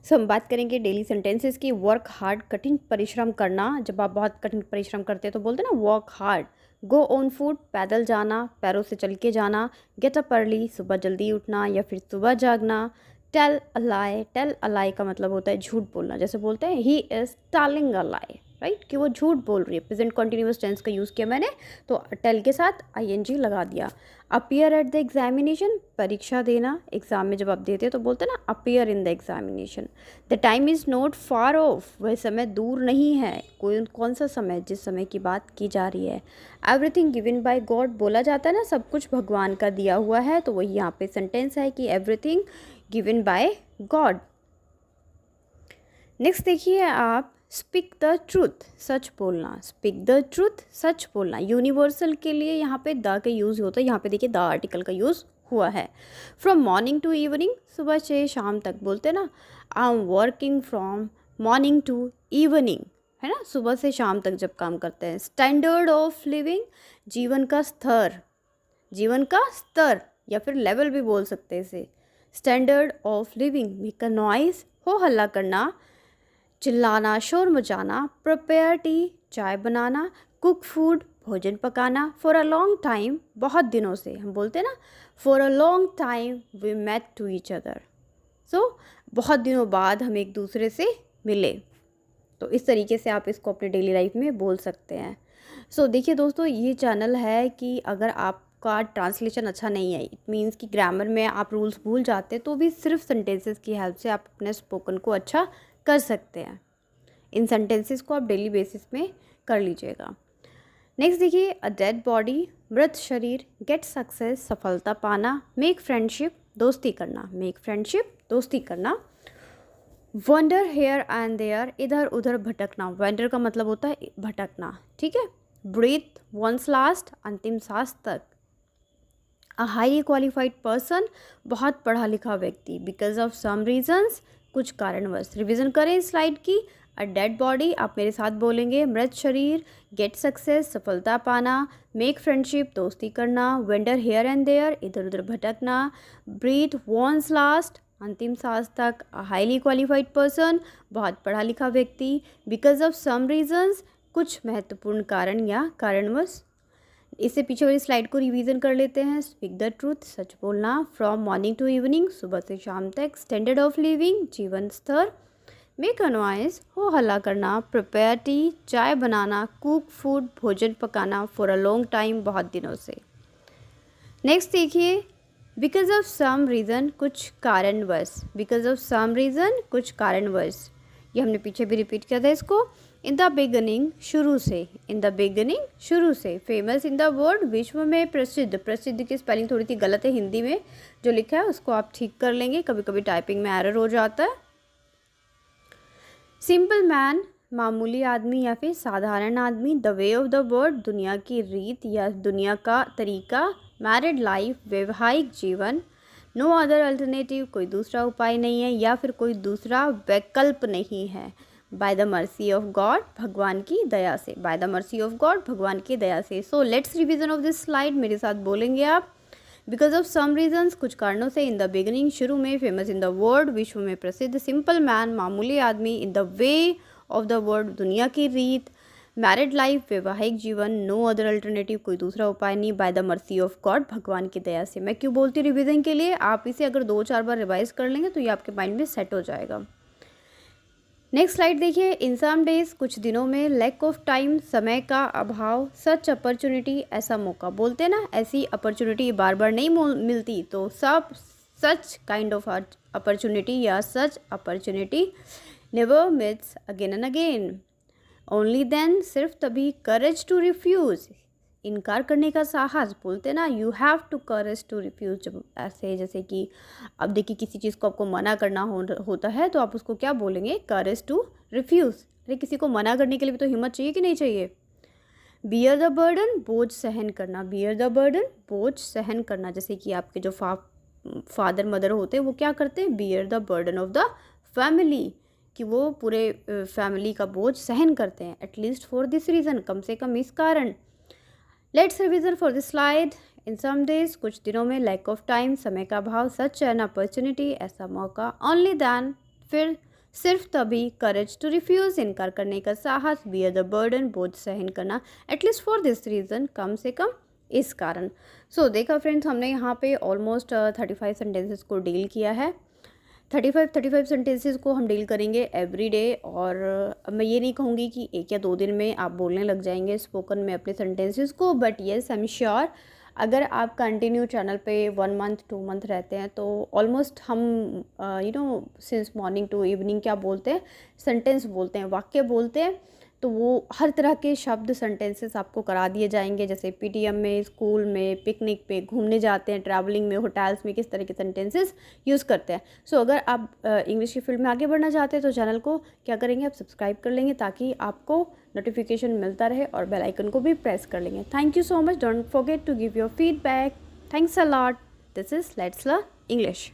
सो हम बात करेंगे डेली सेंटेंसेस की। वर्क हार्ड, कठिन परिश्रम करना। जब आप बहुत कठिन परिश्रम करते हैं तो बोलते हैं ना work hard. Go on foot, पैदल जाना, पैरों से चल के जाना। गेट अप अर्ली, सुबह जल्दी उठना या फिर सुबह जागना। Tell a lie, tell a लाई का मतलब होता है झूठ बोलना। जैसे बोलते हैं he is telling a lie, right, कि वो झूठ बोल रही है। प्रेजेंट कॉन्टिन्यूअस टेंस का यूज़ किया मैंने, तो टेल के साथ आईएनजी लगा दिया। अपीयर एट द एग्जामिनेशन, परीक्षा देना। एग्जाम में जब आप देते हैं तो बोलते हैं ना appear in the examination. The time is not far of, वह समय दूर नहीं है। कौन सा समय, जिस समय की बात की जा रही है। एवरीथिंग गिवन बाय गॉड, बोला जाता है ना सब कुछ भगवान का दिया हुआ है, तो वही यहाँ पे सेंटेंस है कि everything given by God. Next देखिए आप, स्पीक द ट्रूथ, सच बोलना। स्पीक द ट्रूथ, सच बोलना। यूनिवर्सल के लिए यहाँ पे द का यूज़ होता है। यहाँ पे देखिए द आर्टिकल का यूज़ हुआ है। फ्रॉम मॉर्निंग टू इवनिंग, सुबह से शाम तक बोलते हैं ना। I am working from morning to evening, है ना, सुबह से शाम तक जब काम करते हैं। स्टैंडर्ड ऑफ लिविंग, जीवन का स्तर, जीवन का स्तर या फिर लेवल भी बोल सकते हैं इसे। Standard of living. Make a noise, हो हल्ला करना, चिल्लाना, शोर मचाना। प्रिपेयर टी, चाय बनाना। कुक फूड, भोजन पकाना। फॉर अ लॉन्ग टाइम, बहुत दिनों से, हम बोलते हैं ना for a long time we met to each other. So बहुत दिनों बाद हम एक दूसरे से मिले। तो इस तरीके से आप इसको अपने डेली लाइफ में बोल सकते हैं। सो देखिए दोस्तों, ये चैनल है कि अगर आपका ट्रांसलेशन अच्छा नहीं है, इट मीन्स कि ग्रामर में आप रूल्स भूल जाते हैं, तो भी सिर्फ सेंटेंसेस की हेल्प से आप अपने स्पोकन को अच्छा कर सकते हैं। इन सेंटेंसेस को आप डेली बेसिस में कर लीजिएगा। नेक्स्ट देखिए, अ डेड बॉडी, मृत शरीर। गेट सक्सेस, सफलता पाना। मेक फ्रेंडशिप, दोस्ती करना। मेक फ्रेंडशिप, दोस्ती करना। वंडर हेयर एंड देयर, इधर उधर भटकना। वंडर का मतलब होता है भटकना, ठीक है। ब्रीथ वंस लास्ट, अंतिम सांस तक। अ हाईली क्वालिफाइड पर्सन, बहुत पढ़ा लिखा व्यक्ति। बिकॉज ऑफ सम रीजन्स, कुछ कारणवश। रिवीजन करें इस स्लाइड की। अ डेड बॉडी, आप मेरे साथ बोलेंगे, मृत शरीर। गेट सक्सेस, सफलता पाना। मेक फ्रेंडशिप, दोस्ती करना। वेंडर हेयर एंड देयर, इधर उधर भटकना। ब्रीथ वॉन्स लास्ट, अंतिम सांस तक। अ हाईली क्वालिफाइड पर्सन, बहुत पढ़ा लिखा व्यक्ति। बिकॉज ऑफ सम रीजन्स, कुछ महत्वपूर्ण कारण या कारणवश। इससे पीछे वाली स्लाइड को रिवीजन कर लेते हैं। स्पीक द ट्रूथ, सच बोलना। फ्रॉम मॉर्निंग टू इवनिंग, सुबह से शाम तक। स्टैंडर्ड ऑफ लिविंग, जीवन स्तर। मेक अ नॉइज, हो हल्ला करना। प्रिपेयर टी, चाय बनाना। कुक फूड, भोजन पकाना। फॉर अ लॉन्ग टाइम, बहुत दिनों से। नेक्स्ट देखिए, बिकॉज ऑफ सम रीज़न, कुछ कारणवश। बिकॉज ऑफ सम रीज़न, कुछ कारणवश। ये हमने पीछे भी रिपीट किया था इसको। इन द बिगनिंग, शुरू से। इन द बिगनिंग, शुरू से। फेमस इन द वर्ल्ड, विश्व में प्रसिद्ध। प्रसिद्ध की स्पेलिंग थोड़ी सी गलत है हिंदी में, जो लिखा है उसको आप ठीक कर लेंगे, कभी कभी टाइपिंग में एरर हो जाता है। सिंपल मैन, मामूली आदमी या फिर साधारण आदमी। The way of the world, दुनिया की रीत या दुनिया का तरीका। मैरिड लाइफ, वैवाहिक जीवन। नो अदर अल्टरनेटिव, कोई दूसरा उपाय नहीं है या फिर कोई दूसरा वैकल्प नहीं है। By the mercy of God, भगवान की दया से। By the mercy of God, भगवान की दया से। So let's revision of this slide, मेरे साथ बोलेंगे आप। बिकॉज ऑफ सम रीजन्स, कुछ कारणों से। इन द बिगनिंग, शुरू में। फेमस इन द वर्ल्ड, विश्व में प्रसिद्ध। सिंपल मैन, मामूली आदमी। In the way of the world, दुनिया की रीत। मैरिड लाइफ, वैवाहिक जीवन। नो अदर अल्टरनेटिव, कोई दूसरा उपाय नहीं। By the mercy of God, भगवान की दया से। मैं क्यों बोलती हूँ रिविजन के लिए, आप इसे अगर 2-4 बार रिवाइज कर लेंगे तो ये आपके माइंड में सेट हो जाएगा। नेक्स्ट स्लाइड देखिए। इन सम डेज, कुछ दिनों में। लैक ऑफ टाइम, समय का अभाव। सच अपॉर्चुनिटी, ऐसा मौका। बोलते हैं ना ऐसी अपॉर्चुनिटी बार बार नहीं मिलती, तो सब सच काइंड ऑफ अपॉर्चुनिटी या such opportunity never meets again and again. Only then, सिर्फ तभी। करेज टू रिफ्यूज़, इनकार करने का साहस। बोलते हैं ना you have to courage to refuse. जब ऐसे जैसे कि अब देखिए किसी चीज़ को आपको मना करना होता है तो आप उसको क्या बोलेंगे, करेज टू रिफ्यूज़। अरे किसी को मना करने के लिए भी तो हिम्मत चाहिए कि नहीं चाहिए। बियर द बर्डन, बोझ सहन करना। बियर द बर्डन, बोझ सहन करना। जैसे कि आपके जो फादर मदर होते हैं वो क्या करते हैं, bear the burden of the family, कि वो पूरे फैमिली का बोझ सहन करते हैं। एटलीस्ट फॉर दिस रीज़न, कम से कम इस कारण। Let's revision for this slide. In some days, कुछ दिनों में। लैक ऑफ टाइम, समय का अभाव। सच एन अपॉर्चुनिटी, ऐसा मौका। ओनली दैन, फिर सिर्फ तभी, करेज टू रिफ्यूज़, इनकार करने का साहस, बियर द बर्डन, बोझ सहन करना, एटलीस्ट फॉर दिस रीज़न, कम से कम इस कारण। सो देखा फ्रेंड्स, हमने यहाँ पे ऑलमोस्ट 35 सेंटेंसेस को डील किया है। 35 सेंटेंसेस को हम डील करेंगे एवरी डे। और मैं ये नहीं कहूँगी कि 1 या 2 दिन में आप बोलने लग जाएंगे स्पोकन में अपने सेंटेंसेस को, but yes I am sure अगर आप कंटिन्यू चैनल पे 1 मंथ 2 मंथ रहते हैं तो ऑलमोस्ट हम सिंस मॉर्निंग टू इवनिंग क्या बोलते हैं, सेंटेंस बोलते हैं, वाक्य बोलते हैं। तो वो हर तरह के शब्द सेंटेंसेस आपको करा दिए जाएंगे, जैसे पीटीएम में, स्कूल में, पिकनिक पे, घूमने जाते हैं, ट्रैवलिंग में, होटल्स में किस तरह के सेंटेंसेस यूज़ करते हैं। सो अगर आप इंग्लिश की फील्ड में आगे बढ़ना चाहते हैं तो चैनल को क्या करेंगे, आप सब्सक्राइब कर लेंगे ताकि आपको नोटिफिकेशन मिलता रहे, और बेल आइकन को भी प्रेस कर लेंगे। Thank you so much, don't forget to give your feedback. Thanks a lot. This is let's learn English.